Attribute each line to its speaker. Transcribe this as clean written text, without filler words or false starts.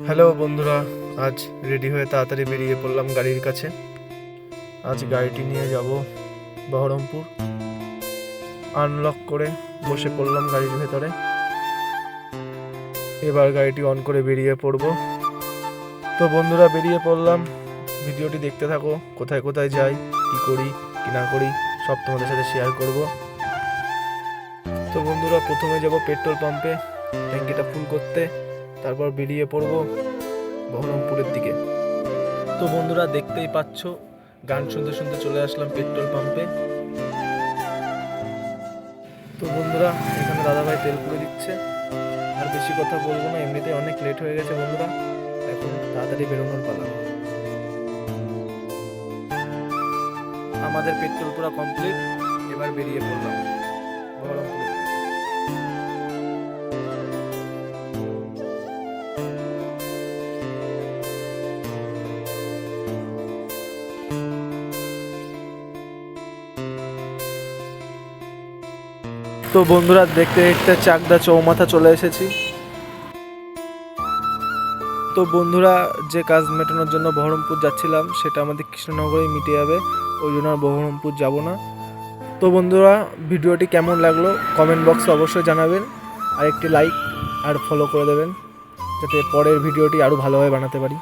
Speaker 1: Hello বন্ধুরা, আজ ready হয়ে তাড়াতাড়ি বেরিয়ে পড়লাম গাড়ির কাছে। আজ গাড়িটি নিয়ে যাব বহরমপুর। আনলক করে বসে পড়লাম গাড়ির ভেতরে। এবার গাড়িটি অন করে বেরিয়ে পড়ব। তো বন্ধুরা বেরিয়ে পড়লাম, ভিডিওটি দেখতে থাকো। কোথায় কোথায় যাই, কি করি কি না করি সব তোমাদের সাথে শেয়ার করব। তো বন্ধুরা প্রথমে যাব পেট্রোল পাম্পে ট্যাঙ্কিটা ফুল করতে, তারপর বেরিয়ে পড়ব বহরমপুরের দিকে। তো বন্ধুরা দেখতেই পাচ্ছ, গান শুনতে শুনতে চলে আসলাম পেট্রোল পাম্পে। তো বন্ধুরা এখানে দাদাভাই তেল পুরে দিচ্ছে। আর বেশি কথা বলবো না, এমনিতে অনেক লেট হয়ে গেছে বন্ধুরা, এখন তাড়াতাড়ি বেরোনোর পালা। আমাদের পেট্রোল পুরা কমপ্লিট, এবার বেরিয়ে পড়লাম বহরমপুরে। তো বন্ধুরা দেখতে দেখতে চাকদা চৌমাথা চলে এসেছি। তো বন্ধুরা যে কাজ মেটানোর জন্য বহরমপুর যাচ্ছিলাম সেটা আমাদের কৃষ্ণনগরেই মিটে যাবে, ওই জন্য আর বহরমপুর যাব না। তো বন্ধুরা ভিডিওটি কেমন লাগলো কমেন্ট বক্সে অবশ্যই জানাবেন, আর একটি লাইক আর ফলো করে দেবেন যাতে পরের ভিডিওটি আরও ভালোভাবে বানাতে পারি।